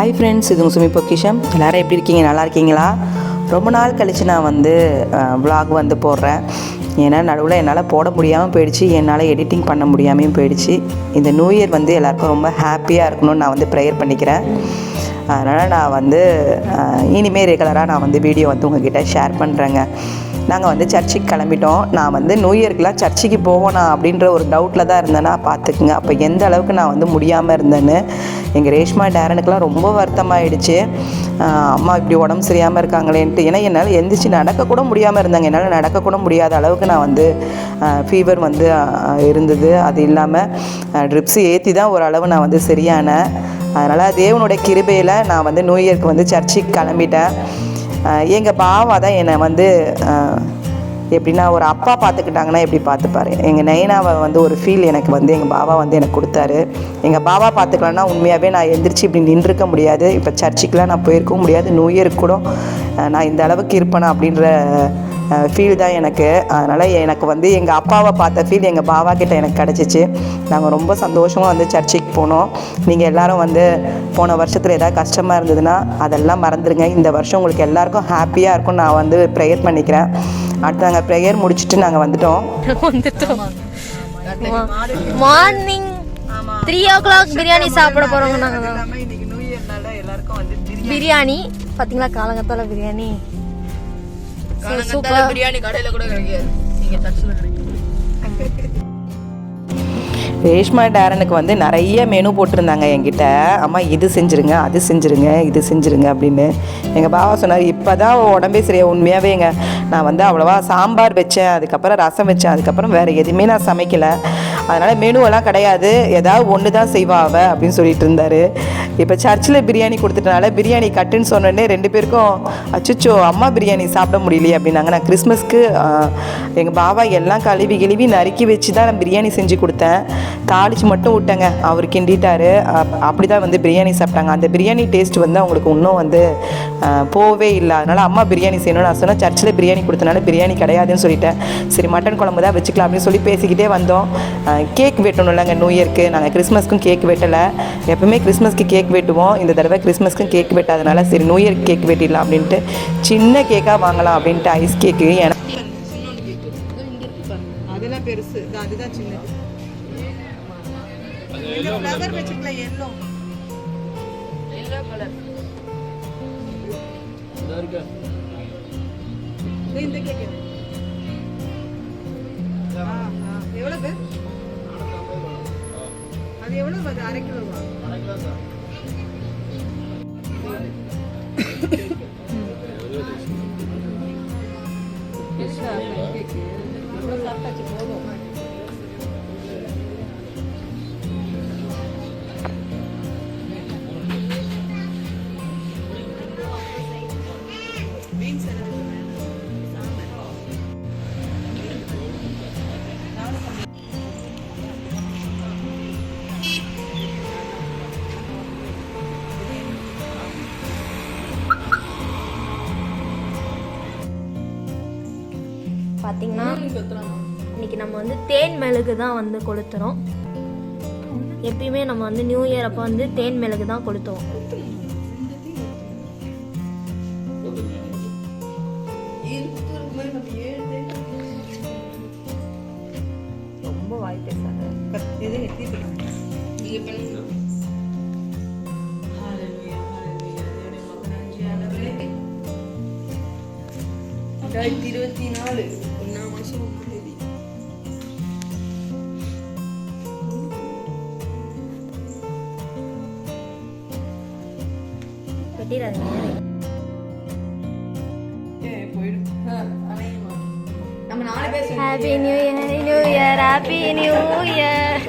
Hi friends, இது உங்கள் சுமி பொக்கிஷம். எல்லோரும் எப்படி இருக்கீங்க? நல்லா இருக்கீங்களா? ரொம்ப நாள் கழித்து நான் வந்து vlog வந்து போடுறேன். ஏன்னா நடுவில் என்னால் போட முடியாமல் போயிடுச்சு, என்னால் எடிட்டிங் பண்ண முடியாமையும் போயிடுச்சு. இந்த நியூ இயர் வந்து எல்லாேருக்கும் ரொம்ப ஹாப்பியாக இருக்கணும்னு நான் வந்து ப்ரேயர் பண்ணிக்கிறேன். அதனால் நான் வந்து இனிமேல் ரெகுலராக நான் வந்து வீடியோ வந்து உங்கள்கிட்ட ஷேர் பண்ணுறேங்க. நாங்கள் வந்து சர்ச்சுக்கு கிளம்பிட்டோம். நான் வந்து நியூ இயர்க்கெலாம் சர்ச்சுக்கு போவேனா அப்படின்ற ஒரு டவுட்டில் தான் இருந்தேன்னா பார்த்துக்குங்க. அப்போ எந்த அளவுக்கு நான் வந்து முடியாமல் இருந்தேன்னு எங்கள் ரேஷ்மா டேரனுக்கெலாம் ரொம்ப வருத்தமாகிடுச்சு. அம்மா இப்படி உடம்பு சரியாமல் இருக்காங்களேன்ட்டு. ஏன்னா என்னால் எந்திரிச்சு நடக்கக்கூட முடியாமல் இருந்தாங்க. என்னால் நடக்கக்கூட முடியாத அளவுக்கு நான் வந்து ஃபீவர் வந்து இருந்தது. அது இல்லாமல் ட்ரிப்ஸு ஏற்றி தான் ஓரளவு நான் வந்து சரியானேன். அதனால் தேவனுடைய கிருபையில் நான் வந்து நியூ இயர்க்கு வந்து சர்ச்சுக்கு கிளம்பிட்டேன். எங்கள் பாவா தான் என்னை வந்து எப்படின்னா ஒரு அப்பா பார்த்துக்கிட்டாங்கன்னா எப்படி பார்த்துப்பாரு. எங்கள் நைனாவை வந்து ஒரு ஃபீல் எனக்கு வந்து எங்கள் பாவா வந்து எனக்கு கொடுத்தாரு. எங்கள் பாவா பார்த்துக்கலன்னா உண்மையாகவே நான் எந்திரிச்சு இப்படி நின்றுக்க முடியாது. இப்போ சர்ச்சுக்கெலாம் நான் போயிருக்கவும் முடியாது. நியூ இயருக்கு கூட நான் இந்த அளவுக்கு இருப்பேனா அப்படின்ற ஃபீல் தான் எனக்கு. அதனால் எனக்கு வந்து எங்கள் அப்பாவை பார்த்த ஃபீல் எங்கள் பாவா கிட்ட எனக்கு கிடச்சிச்சு. நாங்கள் ரொம்ப சந்தோஷமாக வந்து சர்ச்சுக்கு போனோம். நீங்கள் எல்லோரும் வந்து போன வருஷத்தில் ஏதாவது கஷ்டமாக இருந்ததுன்னா அதெல்லாம் மறந்துடுங்க. இந்த வருஷம் உங்களுக்கு எல்லாேருக்கும் ஹாப்பியாக இருக்கும் நான் வந்து ப்ரேயர் பண்ணிக்கிறேன். அடுத்து நாங்கள் ப்ரேயர் முடிச்சுட்டு நாங்கள் வந்துட்டோம். மார்னிங் 3 o'clock பிரியாணி சாப்பிட போகிறோங்க. நாங்கள் இன்னைக்கு நியூ இயர்னால எல்லாருக்கும் வந்து பிரியாணி பார்த்தீங்களா, காலங்கத்தால பிரியாணி. சூப்பர் பிரியாணி கடையில கூட கிடைக்காது, இங்க சர்ச்சில் கிடைக்கும். ரேஷ்மா டேரனுக்கு வந்து நிறைய மெனு போட்டிருந்தாங்க என்கிட்ட. அம்மா இது செஞ்சுருங்க, அது செஞ்சுருங்க, இது செஞ்சுருங்க அப்படின்னு. எங்கள் பாவா சொன்னார், இப்போ தான் உடம்பே சரியா. உண்மையாகவேங்க நான் வந்து அவ்வளோவா சாம்பார் வச்சேன், அதுக்கப்புறம் ரசம் வச்சேன், அதுக்கப்புறம் வேறு எதுவுமே நான் சமைக்கலை. அதனால் மெனுவெல்லாம் கிடையாது, ஏதாவது ஒன்று தான் செய்வா அவ அப்படின்னு சொல்லிட்டு இருந்தார். இப்போ சர்ச்சில் பிரியாணி கொடுத்துட்டனால பிரியாணி கட்டுன்னு சொன்னோடனே 2 பேருக்கும் அச்சுச்சோ அம்மா பிரியாணி சாப்பிட முடியலையே அப்படின்னாங்க. நான் கிறிஸ்மஸ்க்கு எங்கள் பாவா எல்லாம் கழுவி நறுக்கி வச்சு தான் நான் பிரியாணி செஞ்சு கொடுத்தேன். தாளித்து மட்டும் விட்டேங்க, அவர் கிண்டிட்டார். அப்படி தான் வந்து பிரியாணி சாப்பிட்டாங்க. அந்த பிரியாணி டேஸ்ட் வந்து அவங்களுக்கு இன்னும் வந்து போகவே இல்லை. அதனால் அம்மா பிரியாணி செய்யணும்னு நான் சொன்னேன். சர்ச்சில் பிரியாணி கொடுத்தனால பிரியாணி கிடையாதுன்னு சொல்லிட்டேன். சரி மட்டன் குழம்பு தான் வச்சுக்கலாம் அப்படின்னு சொல்லி பேசிக்கிட்டே வந்தோம். கேக் வெட்டணும் இல்லைங்க நியூ இயர்க்கு. நாங்கள் கிறிஸ்மஸ்க்கும் கேக் வெட்டலை. எப்போவுமே கிறிஸ்மஸ்க்கு கேக் வெட்டுவோம். இந்த தடவை கிறிஸ்மஸ்க்கும் கேக் வெட்டாதனால சரி நியூ இயர்க்கு கேக் வெட்டிடலாம் அப்படின்ட்டு சின்ன கேக்காக வாங்கலாம் அப்படின்ட்டு ஐஸ் கேக்கு. அதெல்லாம் பெருசு, அதுதான் சின்னது. ஃப்ளவர் வச்சுக்கலாம், எல்லோ கலர். இந்த கேக் எவ்வளவு? அது எவ்வளவு? அது 1/2 கிலோவா? 1/2 கிலோ சார். பார்த்தீங்கன்னா இன்னைக்கு நம்ம வந்து தேன் மெழுகு தான் வந்து கொளுத்துறோம். எப்பயுமே நம்ம வந்து நியூ இயர் அப்போ வந்து தேன் மெழுகு தான் கொளுத்துவோம். ரொம்ப வாய் பேசாத. Happy new year, new year, happy new year.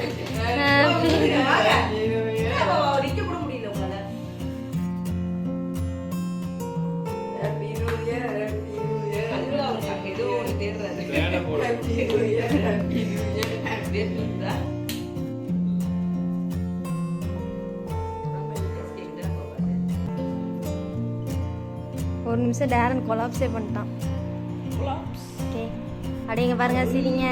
ஒரு நிமிஷம் டேரன் கொலாப்ஸே பண்ணிட்டான். ஓகே, அப்படிங்க பாருங்க, சரிங்க.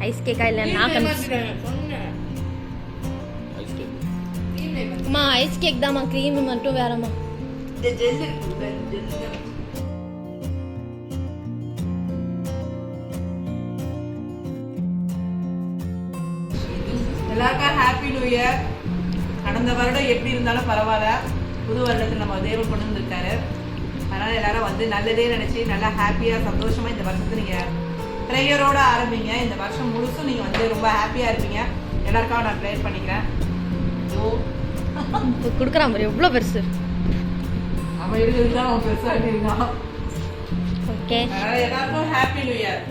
ஐஸ் கேக்கா இல்லை நான் அம்மா ஐஸ் கேக் தான்மா, க்ரீம் மட்டும் வேறம்மா. எல்லாருக்கும் ஹாப்பி நியூ இயர். கடந்த வருடம் எப்படி இருந்தாலும் பரவாயில்ல, புது வருடத்தில் நம்ம தேவன் கொண்டு வந்திருக்காரு. அதனால் எல்லாரும் வந்து நல்லதே நினச்சி நல்லா ஹாப்பியாக சந்தோஷமாக இந்த வருஷத்தை நீங்கள் ப்ரேயரோடு ஆரம்பிங்க. இந்த வருஷம் முழுசும் நீங்கள் வந்து ரொம்ப ஹாப்பியாக இருப்பீங்க. எல்லாருக்காக நான் ப்ரேயர் பண்ணிக்கிறேன். கொடுக்குறான் பாரு எவ்வளோ பெருசு. அவன் இருக்கிறது தான் அவன் பெருசாக இருக்கான். ஓகே, அதனால் எல்லாருக்கும் happy new year.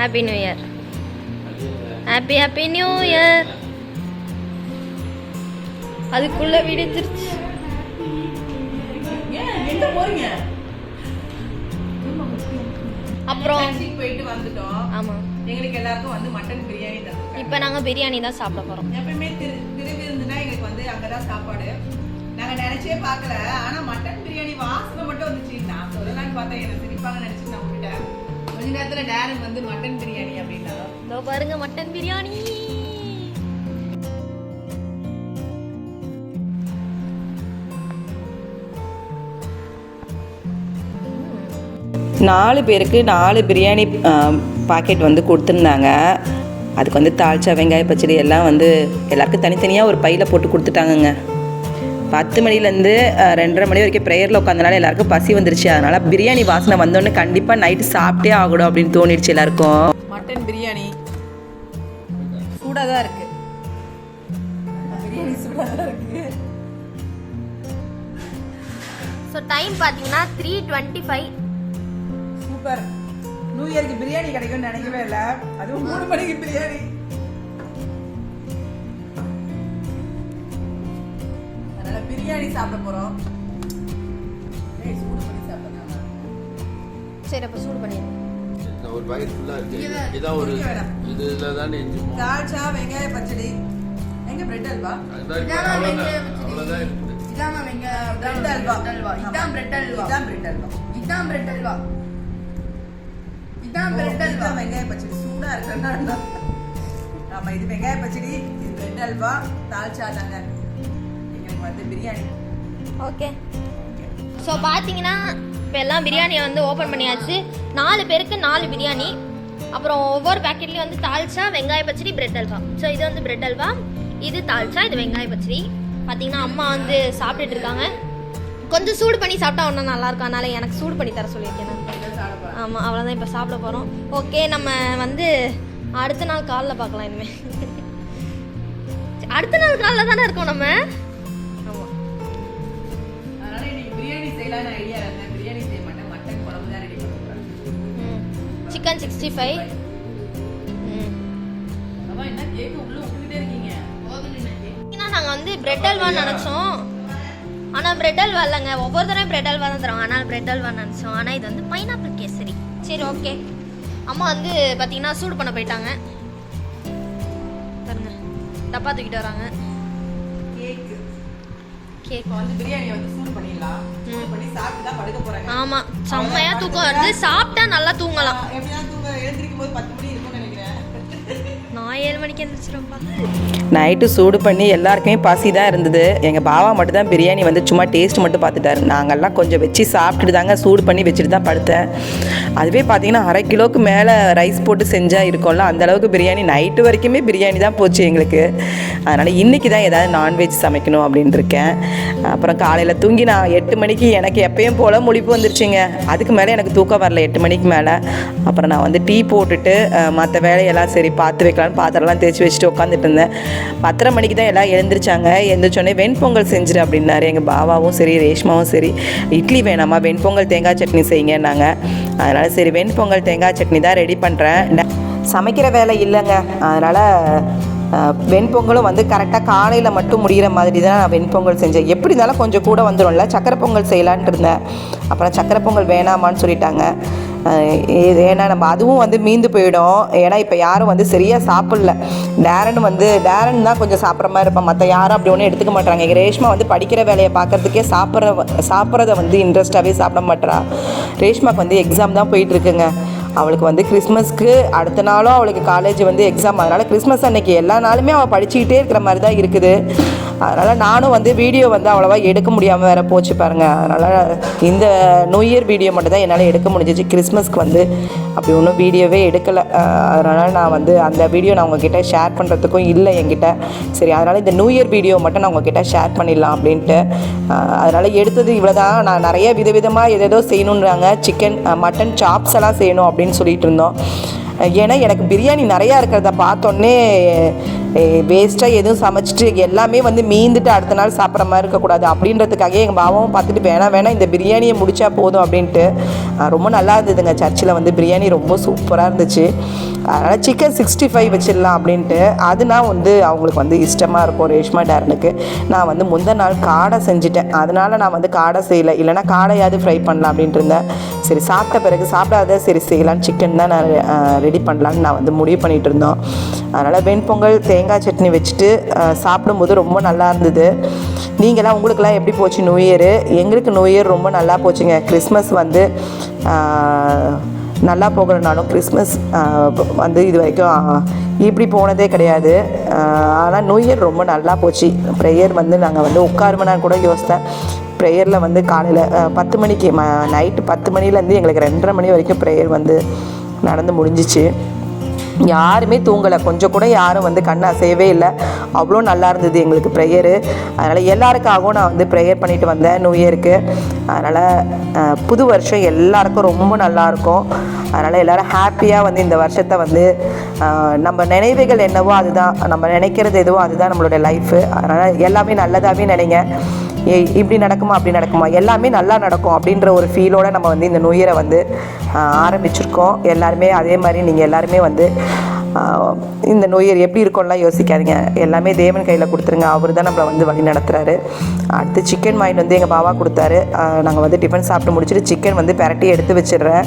Happy new year. Happy happy new year. அதுக்குள்ள விடிஞ்சிருச்சு. எங்க போறீங்க? அப்புறம் போயிட்டு வந்துட்டோம். ஆமா, எங்களுக்கு எல்லாருக்கும் வந்து மட்டன் பிரியாணி தந்துருக்காங்க. இப்போ நாங்கள் பிரியாணி தான் சாப்பிட போகிறோம். எப்பயுமே திருவிருந்துனா எங்களுக்கு வந்து அங்கதான் சாப்பாடு. நாங்க நினைச்சே பார்க்கல, ஆனா மட்டன் பிரியாணி வாசனை மட்டும் வந்துச்சு. நான் சொல்லலாம்னு பார்த்தா எனக்கு சிரிப்பாங்க நினைச்சு நான் விட்டுட்டேன். கொஞ்ச நேரத்துல டேரன் வந்து மட்டன் பிரியாணி அப்படின்னா இதோ பாருங்க மட்டன் பிரியாணி. 4 பேருக்கு 4 பிரியாணி பாக்கெட் வந்து கொடுத்துருந்தாங்க. அதுக்கு வந்து தால்ச்சா, வெங்காய பச்சடி எல்லாம் வந்து எல்லாருக்கும் தனித்தனியாக ஒரு பையில் போட்டு கொடுத்துட்டாங்கங்க. 10 மணிலேருந்து 2:30 மணி வரைக்கும் ப்ரேயரில் உட்காந்தனால எல்லாருக்கும் பசி வந்துருச்சு. அதனால் பிரியாணி வாசனை வந்தோடனே கண்டிப்பாக நைட்டு சாப்பிட்டே ஆகணும் அப்படின்னு தோணிடுச்சு எல்லாருக்கும். மட்டன் பிரியாணி சூடாக தான் இருக்குது. பிரியாணி சூடாக தான் இருக்குது. ஸோ டைம் பார்த்தீங்கன்னா 3:25. சூப்பர். நியூ இயருக்கு பிரியாணி கிடைக்கும்னு நினைக்கவே இல்லை, அதுவும் 3 மணிக்கு பிரியாணி. அதனால பிரியாணி சாப்பிட போறோம். சூடு பண்ணி சாப்பிடலாம். சரி, அப்போ சூடு பண்ணிடுங்க. ஒரு பாக்கெட் ஃபுல்லா இருக்கு. இதான் ஒரு இதுல தான் இஞ்சி தால்ச்சா, வெங்காய பச்சடி. எங்க பிரெட் அல்வா? அவ்வளவுதான் இருக்குது. இதாம வெங்காய பிரெட் அல்வா. இதான் பிரெட் அல்வா. இதான் பிரெட் அல்வா. இதான் பிரெட் அல்வா. இதான் பிரெட் அல்வா. வெங்காய பச்சடி சூடா இருக்குன்னா ஆமா, இது வெங்காய பச்சடி, இது பிரெட் அல்வா, தால்ச்சா தாங்க. எங்களுக்கு வந்து பிரியாணி. ஓகே, ஸோ பார்த்தீங்கன்னா இப்போ எல்லாம் பிரியாணியை வந்து ஓப்பன் பண்ணியாச்சு. 4 பேருக்கு 4 பிரியாணி. அப்புறம் ஒவ்வொரு பேக்கெட்லேயும் வந்து தால்ச்சா, வெங்காய பச்சடி, பிரெட் அல்வா. ஸோ இது வந்து பிரெட் அல்வா, இது தால்ச்சா, இது வெங்காய பச்சடி. பார்த்தீங்கன்னா அம்மா வந்து சாப்பிட்டுட்டு இருக்காங்க. கொஞ்சம் சூடு பண்ணி சாப்பிட்டா ஒன்றும் நல்லாயிருக்கும், அதனால் எனக்கு சூடு பண்ணி தர சொல்லியிருக்கேன் நான். ஆமாம், அவ்வளோதான், இப்போ சாப்பிட போகிறோம். ஓகே, நம்ம வந்து அடுத்த நாள் காலைல பார்க்கலாம். இனிமேல் அடுத்த நாள் காலைல தானே இருக்கோம் நம்ம. ஆமாம், அதனால இன்னைக்கு பிரியாணி செய்யலாம்னு ஐடியா இருந்தேன். பிரியாணி செய்ய மாட்டேன், மட்டன் குழம்பு தான் ரெடி பண்ணுறேன். சிக்கன் 65. அம்மா என்ன கேக்கு உள்ள விட்டுக்கிட்டே இருக்கீங்க? நாங்கள் வந்து பிரெட் அல்வான்னு நினச்சோம், ஆனால் பிரெட் அல்வா இல்லைங்க. ஒவ்வொரு தடவையும் பிரெட் அல்வா தான் தரோம், ஆனால் பிரெட் அல்வா நினச்சோம். ஆனால் இது வந்து பைனாப்பிள் கேசரி. சரி, ஓகே. அம்மா வந்து பார்த்தீங்கன்னா சூடு பண்ண போயிட்டாங்க. பாருங்க, டப்பா தூக்கிட்டு வராங்க. கேக் வந்து பிரியாணி வந்து சூடு பண்ணிடலாம். சூடு பண்ணி சாப்பிட்டு தான் படுக்க போறாங்க. ஆமாம், செம்மையாக தூக்கம் வருது. சாப்பிட்டா நல்லா தூங்கலாம். எப்படியா தூங்க எழுந்திருக்கும் போது 10 மணி இருக்கும்னு நினைக்கிறேன். நான் 7 மணிக்கு எழுந்திரிச்சிருப்பா. நைட்டு சூடு பண்ணி எல்லாருக்குமே பசி தான் இருந்தது. எங்கள் பாவா மட்டும் தான் பிரியாணி வந்து சும்மா டேஸ்ட் மட்டும் பார்த்துட்டாரு. நாங்கள்லாம் கொஞ்சம் வச்சு சாப்பிட்டுட்டு தாங்க சூடு பண்ணி வச்சுட்டு தான் படுத்தேன். அதுவே பார்த்தீங்கன்னா 1/2 கிலோவுக்கு மேலே ரைஸ் போட்டு செஞ்சால் இருக்கும்ல, அந்தளவுக்கு பிரியாணி. நைட்டு வரைக்குமே பிரியாணி தான் போச்சு எங்களுக்கு. அதனால் இன்றைக்கி தான் ஏதாவது நான்வெஜ் சமைக்கணும் அப்படின்னு இருக்கேன். அப்புறம் காலையில் தூங்கி நான் 8 மணிக்கு எனக்கு எப்பயும் போல் முழிப்பு வந்துருச்சுங்க. அதுக்கு மேலே எனக்கு தூக்கம் வரல 8 மணிக்கு மேலே. அப்புறம் நான் வந்து டீ போட்டுட்டு மற்ற வேலையெல்லாம் சரி பார்த்து வைக்கலான்னு பாத்திரம்லாம் தேய்ச்சி வச்சுட்டு உட்காந்துட்டு இருந்தேன். 10:30 மணிக்கு தான் எல்லாம் எழுந்திரிச்சாங்க. எழுந்திரிச்சோடனே வெண்பொங்கல் செஞ்சிரு அப்படின்னாரு எங்கள் பாவாவும் சரி ரேஷ்மாவும் சரி. இட்லி வேணாமா, வெண்பொங்கல் தேங்காய் சட்னி செய்யுங்கன்னாங்க. அதனால் சரி வெண்பொங்கல் தேங்காய் சட்னி தான் ரெடி பண்ணுறேன். சமைக்கிற வேலை இல்லைங்க, அதனால் வெண்பொங்கலும் வந்து கரெக்டாக காலையில் மட்டும் முடிகிற மாதிரி தான் நான் வெண்பொங்கல் செஞ்சேன். எப்படி இருந்தாலும் கொஞ்சம் கூட வந்துடும்ல. சக்கரை பொங்கல் செய்யலான்ட்டு இருந்தேன். அப்புறம் சக்கரை பொங்கல் வேணாமான்னு சொல்லிட்டாங்க. ஏன்னா நம்ம அதுவும் வந்து மீந்து போயிடும். ஏன்னா இப்போ யாரும் வந்து சரியாக சாப்பிடல. டேரன் தான் கொஞ்சம் சாப்பிட்ற மாதிரி இருப்பான், மற்ற யாரும் அப்படி ஒன்றும் எடுத்துக்க மாட்டாங்க. எங்கள் ரேஷ்மா வந்து படிக்கிற வேலையை பார்க்குறதுக்கே சாப்பிட்றத வந்து இன்ட்ரெஸ்ட்டாகவே சாப்பிட மாட்டா. ரேஷ்மாவுக்கு வந்து எக்ஸாம் தான் போயிட்டுருக்குங்க. அவளுக்கு வந்து கிறிஸ்மஸ்க்கு அடுத்த நாளும் அவளுக்கு காலேஜ் வந்து எக்ஸாம். அதனால் கிறிஸ்மஸ் அன்னைக்கு எல்லா நாளுமே அவள் படிச்சுக்கிட்டே இருக்கிற மாதிரி தான் இருக்குது. அதனால் நானும் வந்து வீடியோ வந்து அவ்வளோவா எடுக்க முடியாமல் வேறு போச்சு பாருங்கள். அதனால் இந்த நியூ இயர் வீடியோ மட்டும் தான் என்னால் எடுக்க முடிஞ்சிச்சு. கிறிஸ்மஸ்க்கு வந்து அப்படி ஒன்றும் வீடியோவே எடுக்கலை. அதனால் நான் வந்து அந்த வீடியோ நான் உங்ககிட்ட ஷேர் பண்ணுறதுக்கும் இல்லை என்கிட்ட. சரி, அதனால் இந்த நியூ இயர் வீடியோ மட்டும் நான் உங்ககிட்ட ஷேர் பண்ணிடலாம் அப்படின்ட்டு. அதனால் எடுத்தது இவ்வளோ தான். நான் நிறைய விதவிதமாக ஏதேதோ செய்யணுன்றாங்க. சிக்கன் மட்டன் சாப்ஸ் எல்லாம் செய்யணும் அப்படின்னு சொல்லிட்டு இருந்தோம். ஏன்னா எனக்கு பிரியாணி நிறையா இருக்கிறத பார்த்தோன்னே வேஸ்ட்டாக எதுவும் சமைச்சிட்டு எல்லாமே வந்து மீந்துட்டு அடுத்த நாள் சாப்பிட்ற மாதிரி இருக்கக்கூடாது அப்படின்றதுக்காக எங்கள் பாபாவும் பார்த்துட்டு வேணாம் இந்த பிரியாணியை முடித்தா போதும் அப்படின்ட்டு. ரொம்ப நல்லா இருந்ததுங்க. சர்ச்சில் வந்து பிரியாணி ரொம்ப சூப்பராக இருந்துச்சு. அதனால் சிக்கன் 65 வச்சிடலாம் அப்படின்ட்டு. அதுனா வந்து அவங்களுக்கு வந்து இஷ்டமாக இருக்கும் ரேஷ்மா டேரனுக்கு. நான் வந்து முந்தின நாள் காடை செஞ்சுட்டேன். அதனால் நான் வந்து காடை செய்யலை. இல்லைனா காடையாவது ஃப்ரை பண்ணலாம் அப்படின்ட்டு இருந்தேன். சரி, சாப்பிட்ட பிறகு சாப்பிடாத சரி செய்யலான்னு சிக்கன் தான் நான் ரெடி பண்ணலான்னு நான் வந்து முடிவு பண்ணிகிட்டு இருந்தோம். அதனால் வெண்பொங்கல் தேங்காய் சட்னி வச்சுட்டு சாப்பிடும்போது ரொம்ப நல்லா இருந்தது. நீங்களாம் உங்களுக்கெல்லாம் எப்படி போச்சு நியூ இயரு? எங்களுக்கு நியூ இயர் ரொம்ப நல்லா போச்சுங்க. கிறிஸ்மஸ் வந்து நல்லா போகலைனாலும் கிறிஸ்மஸ் வந்து இது வரைக்கும் இப்படி போனதே கிடையாது. ஆனால் நியூ இயர் ரொம்ப நல்லா போச்சு. ப்ரேயர் வந்து நாங்கள் வந்து உட்காருமனான்னு கூட யோசித்தேன். ப்ரேயரில் வந்து காலையில் 10 மணிக்கு நைட்டு 10 மணிலேருந்து எங்களுக்கு 2:30 மணி வரைக்கும் ப்ரேயர் வந்து நடந்து முடிஞ்சிச்சு. யாருமே தூங்கலை. கொஞ்சம் கூட யாரும் வந்து கண் அசையவே இல்லை. அவ்வளோ நல்லா இருந்தது எங்களுக்கு ப்ரேயரு. அதனால் எல்லாருக்காகவும் நான் வந்து ப்ரேயர் பண்ணிட்டு வந்தேன் நியூ இயருக்கு. அதனால் புது வருஷம் எல்லாருக்கும் ரொம்ப நல்லாயிருக்கும். அதனால் எல்லோரும் ஹாப்பியாக வந்து இந்த வருஷத்தை வந்து நம்ம நினைவுகள் என்னவோ அதுதான், நம்ம நினைக்கிறது எதுவோ அதுதான் நம்மளோட லைஃபு. அதனால் எல்லாமே நல்லதாகவே நினைங்க. இப்படி நடக்குமா அப்படி நடக்குமா எல்லாமே நல்லா நடக்கும் அப்படின்ற ஒரு ஃபீலோடு நம்ம வந்து இந்த நியூ இயரை வந்து ஆரம்பிச்சிருக்கோம். எல்லாருமே அதே மாதிரி நீங்கள் எல்லாருமே வந்து இந்த நியூ இயர் எப்படி இருக்கும்லாம் யோசிக்காதீங்க. எல்லாமே தேவன் கையில் கொடுத்துருங்க. அவர் தான் நம்மளை வந்து வழி நடத்துகிறாரு. அடுத்து சிக்கன் வாங்கிட்டு வந்து எங்கள் பாபா கொடுத்தாரு. நாங்கள் வந்து டிஃபன் சாப்பிட்டு முடிச்சுட்டு சிக்கன் வந்து பெரட்டி எடுத்து வச்சிடுறேன்.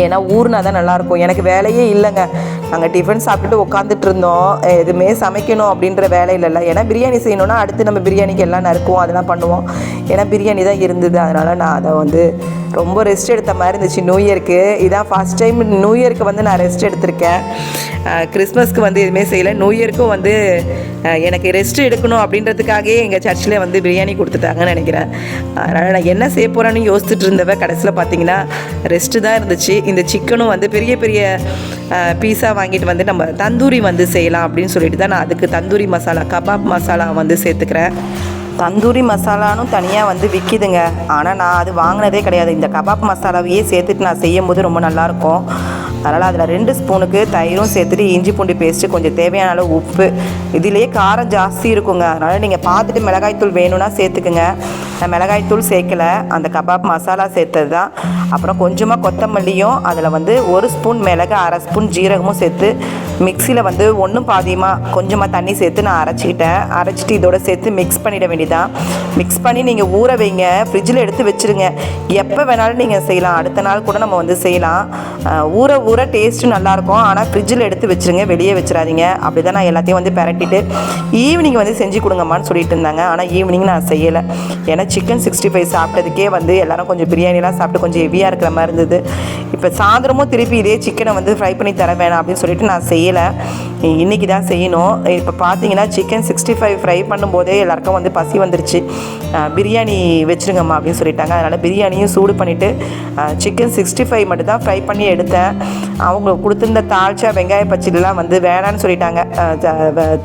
ஏன்னா ஊர்னா தான் நல்லாயிருக்கும். எனக்கு வேலையே இல்லைங்க. நாங்கள் டிஃபன் சாப்பிட்டுட்டு உட்காந்துட்டு இருந்தோம். எதுவுமே சமைக்கணும் அப்படின்ற வேலை இல்லைல்ல. ஏன்னா பிரியாணி செய்யணுன்னா அடுத்து நம்ம பிரியாணிக்கு எல்லாம் நறுக்குவோம், அதெல்லாம் பண்ணுவோம். ஏன்னா பிரியாணி தான் இருந்தது. அதனால் நான் அதை வந்து ரொம்ப ரெஸ்ட் எடுத்த மாதிரி இருந்துச்சு நியூ இயருக்கு. இதான் ஃபஸ்ட் டைம் நியூ இயருக்கு வந்து நான் ரெஸ்ட் எடுத்திருக்கேன். கிறிஸ்மஸ்க்கு வந்து எதுவுமே செய்யலை. நியூ இயருக்கும் வந்து எனக்கு ரெஸ்ட் எடுக்கணும் அப்படின்றதுக்காகவே எங்கள் சர்ச்சில் வந்து பிரியாணி கொடுத்துட்டாங்கன்னு நினைக்கிறேன். அதனால் நான் என்ன செய்ய போகிறேன்னு யோசிச்சுட்டு இருந்தவ கடைசியில் பார்த்தீங்கன்னா ரெஸ்ட்டு தான் இருந்துச்சு. இந்த சிக்கனும் வந்து பெரிய பெரிய பீஸா வாங்கிட்டு வந்து நம்ம தந்தூரி வந்து செய்யலாம் அப்படின்னு சொல்லிட்டு தான் நான் அதுக்கு தந்தூரி மசாலா கபாப் மசாலா வந்து சேர்த்துக்கிறேன். தந்தூரி மசாலானும் தனியாக வந்து விற்கிதுங்க. ஆனால் நான் அது வாங்கினதே கிடையாது. இந்த கபாப் மசாலாவையே சேர்த்துட்டு நான் செய்யும் போது ரொம்ப நல்லாயிருக்கும். அதனால் அதில் 2 ஸ்பூனுக்கு தயிரும் சேர்த்துட்டு இஞ்சி பூண்டு பேஸ்ட்டு கொஞ்சம் தேவையான அளவு உப்பு. இதிலே காரம் ஜாஸ்தி இருக்குங்க. அதனால் நீங்கள் பார்த்துட்டு மிளகாய்த்தூள் வேணும்னா சேர்த்துக்குங்க. நான் மிளகாய்த்தூள் சேர்க்கலை, அந்த கபாப் மசாலா சேர்த்தது தான். அப்புறம் கொஞ்சமாக கொத்தமல்லியும் அதில் வந்து 1 ஸ்பூன் மிளகு 1/2 ஸ்பூன் ஜீரகமும் சேர்த்து மிக்சியில் வந்து ஒன்றும் பாதியமாக கொஞ்சமாக தண்ணி சேர்த்து நான் அரைச்சிட்டு இதோட சேர்த்து மிக்ஸ் பண்ணிட வேண்டியதான். மிக்ஸ் பண்ணி நீங்கள் ஊற வைங்க. ஃப்ரிட்ஜில் எடுத்து வச்சுருங்க. எப்போ வேணாலும் நீங்கள் செய்யலாம். அடுத்த நாள் கூட நம்ம வந்து செய்யலாம். ஊற டேஸ்ட்டு நல்லாயிருக்கும். ஆனால் ஃப்ரிட்ஜில் எடுத்து வச்சுருங்க, வெளியே வச்சிடாதீங்க. அப்படி தான் நான் எல்லாத்தையும் வந்து பெரட்டிட்டு ஈவினிங் வந்து செஞ்சு கொடுங்கம்மான்னு சொல்லிட்டு இருந்தாங்க. ஆனால் ஈவினிங் நான் செய்யலை. ஏன்னா சிக்கன் 65 சாப்பிட்டதுக்கே வந்து எல்லோரும் கொஞ்சம் பிரியாணிலாம் சாப்பிட்டு கொஞ்சம் ஹெவியாக இருக்கிற மாதிரி இருந்தது. இப்போ சாயந்தரமும் திருப்பி இதே சிக்கனை வந்து ஃப்ரை பண்ணி தர வேணாம் அப்படின்னு சொல்லிட்டு நான் செய்யலை. இன்றைக்கி தான் செய்யணும். இப்போ பார்த்தீங்கன்னா சிக்கன் 65 ஃப்ரை பண்ணும்போதே எல்லாருக்கும் வந்து பசி வந்துருச்சு. பிரியாணி வச்சுருங்கம்மா அப்படின்னு சொல்லிட்டாங்க. அதனால் பிரியாணியும் சூடு பண்ணிவிட்டு சிக்கன் 65 மட்டும் தான் ஃப்ரை பண்ணி எடுத்தேன். அவங்க கொடுத்துருந்த தாழ்ச்சா வெங்காய பச்சடிலாம் வந்து வேணான்னு சொல்லிட்டாங்க.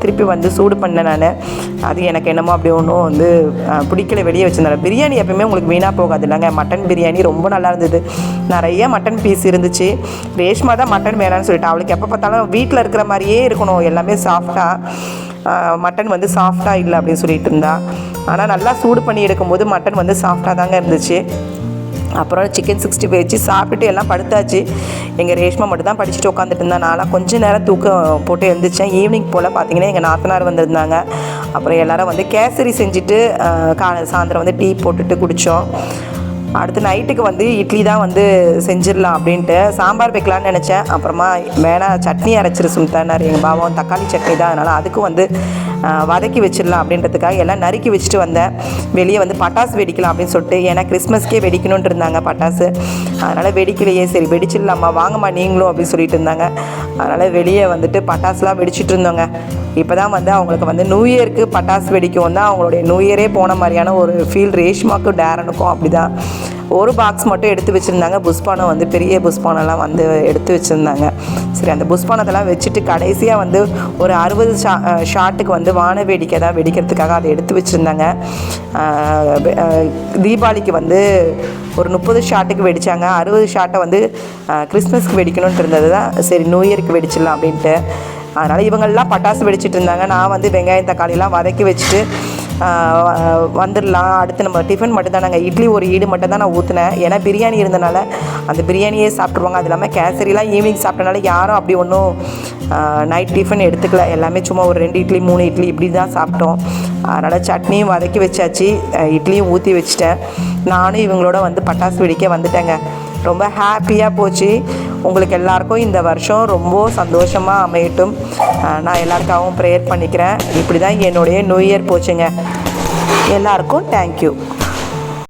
திருப்பி வந்து சூடு பண்ணேன் நான். அது எனக்கு என்னமோ அப்படி ஒன்றும் வந்து பிடிக்கல, வெளியே வச்சுருந்தேன். பிரியாணி எப்பவுமே உங்களுக்கு வீணாக போகாது இல்லைங்க. மட்டன் பிரியாணி ரொம்ப நல்லா இருந்தது. நிறைய மட்டன் பீஸ் இருந்துச்சு. ரேஷ்மா தான் மட்டன் வேணான்னு சொல்லிட்டேன். அவளுக்கு எப்போ பார்த்தாலும் வீட்டில் இருக்கிற மாதிரியே இருக்கணும், எல்லாமே சாஃப்டாக. மட்டன் வந்து சாஃப்டாக இல்லை அப்படின்னு சொல்லிட்டு இருந்தா. ஆனால் நல்லா சூடு பண்ணி எடுக்கும்போது மட்டன் வந்து சாஃப்டாக தாங்க இருந்துச்சு. அப்புறம் சிக்கன் 65 வச்சு சாப்பிட்டுட்டு எல்லாம் படுத்தாச்சு. எங்கள் ரேஷ்மா மட்டும் தான் படிச்சுட்டு உட்காந்துட்டு இருந்தா. நான்லாம் கொஞ்சம் நேரம் தூக்கம் போட்டு எழுந்திரிச்சேன். ஈவினிங் போல் பார்த்தீங்கன்னா எங்கள் நாத்தனார் வந்திருந்தாங்க. அப்புறம் எல்லோரும் வந்து கேசரி செஞ்சுட்டு சாயந்தரம் வந்து டீ போட்டுட்டு குடித்தோம். அடுத்து நைட்டுக்கு வந்து இட்லி தான் வந்து செஞ்சிடலாம் அப்படின்ட்டு சாம்பார் வைக்கலான்னு நினச்சேன். அப்புறமா வேணாம், சட்னி அரைச்சிரு சுமித்தானார் எங்கள் பாவம், தக்காளி சட்னி தான், அதனால் அதுக்கும் வந்து வதக்கி வச்சிடலாம் அப்படின்றதுக்காக எல்லாம் நறுக்கி வச்சுட்டு வந்தேன். வெளியே வந்து பட்டாசு வெடிக்கலாம் அப்படின்னு சொல்லிட்டு, ஏன்னா கிறிஸ்மஸ்க்கே வெடிக்கணுன்ட்டு இருந்தாங்க பட்டாசு. அதனால் வெடிக்கலையே, சரி வெடிச்சிடலாமா, வாங்கம்மா நீங்களும் அப்படின்னு சொல்லிட்டு இருந்தாங்க. அதனால் வெளியே வந்துட்டு பட்டாசுலாம் வெடிச்சிட்டு இருந்தோங்க. இப்போ தான் வந்து அவங்களுக்கு வந்து நியூ இயருக்கு பட்டாசு வெடிக்கும் தான் அவங்களுடைய நியூ இயரே போன மாதிரியான ஒரு ஃபீல். ரேஷ்மாக்கும் டேரனுக்கும் அப்படி தான். ஒரு பாக்ஸ் மட்டும் எடுத்து வச்சுருந்தாங்க. புஷ்பானம் வந்து பெரிய புஷ்பானம்லாம் வந்து எடுத்து வச்சுருந்தாங்க. சரி, அந்த புஷ்பானத்தெல்லாம் வச்சுட்டு கடைசியாக வந்து ஒரு 60 ஷாட்டுக்கு வந்து வான வேடிக்கை தான் வெடிக்கிறதுக்காக அதை எடுத்து வச்சுருந்தாங்க. தீபாவளிக்கு வந்து ஒரு 30 ஷாட்டுக்கு வெடித்தாங்க. 60 ஷாட்டை வந்து கிறிஸ்மஸ்க்கு வெடிக்கணுன்ட்டு இருந்தது தான். சரி நியூ இயருக்கு வெடிச்சிடலாம் அப்படின்ட்டு. அதனால் இவங்கெல்லாம் பட்டாசு வெடிச்சிட்டு இருந்தாங்க. நான் வந்து வெங்காயம் தக்காளிலாம் வதக்கி வச்சுட்டு வந்துடலாம். அடுத்து நம்ம டிஃபன் மட்டும் தான், நாங்கள் இட்லி ஒரு ஈடு மட்டும் தான் நான் ஊற்றினேன். ஏன்னா பிரியாணி இருந்தனால அந்த பிரியாணியே சாப்பிட்ருவாங்க. அது இல்லாமல் கேசரிலாம் ஈவினிங் சாப்பிட்டனால யாரும் அப்படி ஒன்றும் நைட் டிஃபன் எடுத்துக்கல. எல்லாமே சும்மா ஒரு 2 இட்லி 3 இட்லி இப்படி தான் சாப்பிட்டோம். அதனால் சட்னியும் வதக்கி வச்சாச்சு, இட்லியும் ஊற்றி வச்சுட்டேன். நானும் இவங்களோட வந்து பட்டாசு வெடிக்க வந்துட்டேங்க. ரொம்ப ஹாப்பியாக போச்சு. உங்களுக்கு எல்லாருக்கும் இந்த வருஷம் ரொம்ப சந்தோஷமாக அமையட்டும். நான் எல்லாருக்காகவும் ப்ரேயர் பண்ணிக்கிறேன். இப்படி தான் என்னுடைய நியூ இயர் போச்சுங்க. எல்லாருக்கும் தேங்க்யூ.